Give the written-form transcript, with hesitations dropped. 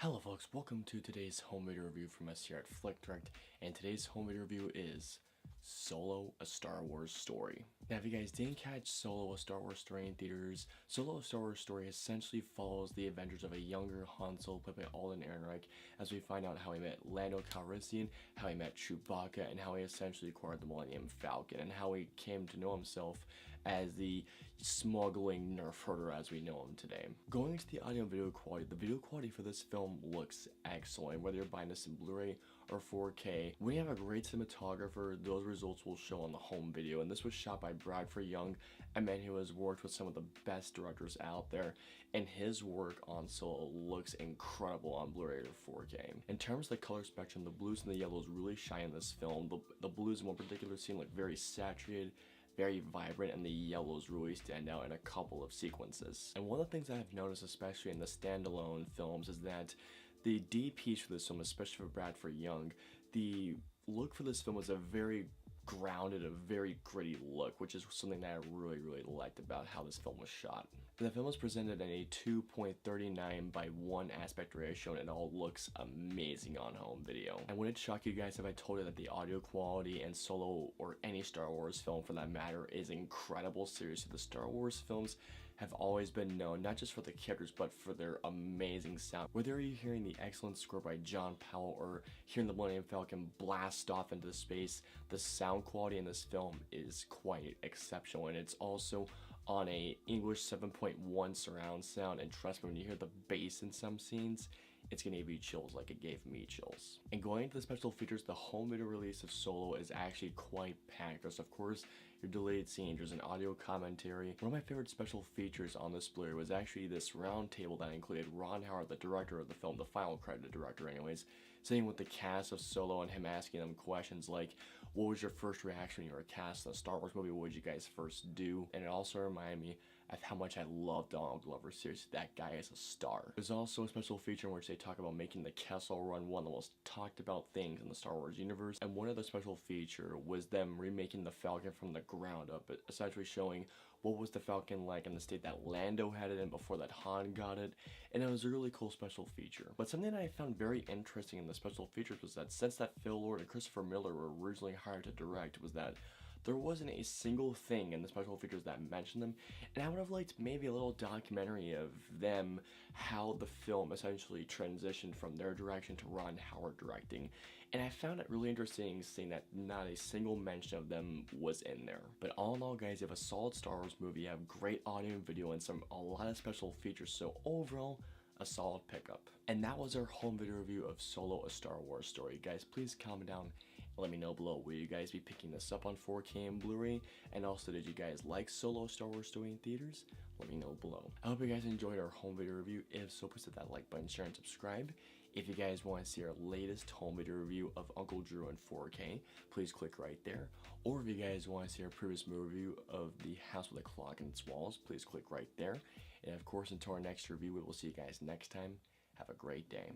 Hello folks, welcome to today's home video review from us here at FlickDirect, and today's home video review is Solo, a Star Wars Story. Now if you guys didn't catch Solo, a Star Wars Story in theaters, Solo, a Star Wars Story essentially follows the adventures of a younger Han Solo played by Alden Ehrenreich as we find out how he met Lando Calrissian, how he met Chewbacca, and how he essentially acquired the Millennium Falcon, and how he came to know himself as the smuggling nerf herder as we know him today. Going into the audio and video quality, the video quality for this film looks excellent, whether you're buying this in Blu-ray or 4K. We have a great cinematographer. Those results will show on the home video, and this was shot by Bradford Young, a man who has worked with some of the best directors out there, and his work on Solo looks incredible on Blu-ray or 4K. In terms of the color spectrum, the blues and the yellows really shine in this film. The blues in one particular scene look very saturated, very vibrant, and the yellows really stand out in a couple of sequences. And one of the things I've noticed, especially in the standalone films, is that the DPs for this film, especially for Bradford Young, the look for this film was a very grounded, a very gritty look, which is something that I really liked about how this film was shot. The film was presented in a 2.39 by 1 aspect ratio, and it all looks amazing on home video. And would it shock you guys if I told you that the audio quality in Solo, or any Star Wars film for that matter, is incredible? Seriously, the Star Wars films have always been known not just for the characters but for their amazing sound. Whether you're hearing the excellent score by John Powell or hearing the Millennium Falcon blast off into space, the sound quality in this film is quite exceptional, and it's also on a English 7.1 surround sound, and trust me, when you hear the bass in some scenes, it's gonna give you chills like it gave me chills. And going into the special features, the home video release of Solo is actually quite packed. There's of course your deleted scenes, there's an audio commentary. One of my favorite special features on this Blu-ray was actually this round table that included Ron Howard, the director of the film, the final credited director anyways, sitting with the cast of Solo and him asking them questions like, what was your first reaction when you were cast in a Star Wars movie? What would you guys first do? And it also reminded me of how much I love Donald Glover. Seriously, that guy is a star. There's also a special feature in which they talk about making the Kessel Run one of the most talked about things in the Star Wars universe, and one of the special feature was them remaking the Falcon from the ground up, essentially showing what was the Falcon like in the state that Lando had it in before that Han got it, and it was a really cool special feature. But something that I found very interesting in the special features was that since that Phil Lord and Christopher Miller were originally hired to direct, was that there wasn't a single thing in the special features that mentioned them, and I would have liked maybe a little documentary of them, how the film essentially transitioned from their direction to Ron Howard directing, and I found it really interesting seeing that not a single mention of them was in there. But all in all guys, you have a solid Star Wars movie, you have great audio and video, and a lot of special features, so overall, a solid pickup. And that was our home video review of Solo, a Star Wars Story. Guys, please comment down and let me know below, will you guys be picking this up on 4K and Blu-ray? And also, did you guys like Solo, a Star Wars Story in theaters? Let me know below. I hope you guys enjoyed our home video review. If so, please hit that like button, share, and subscribe. If you guys want to see our latest home video review of Uncle Drew in 4K, please click right there. Or if you guys want to see our previous movie review of The House with a Clock in its Walls, please click right there. And of course, until our next review, we will see you guys next time. Have a great day.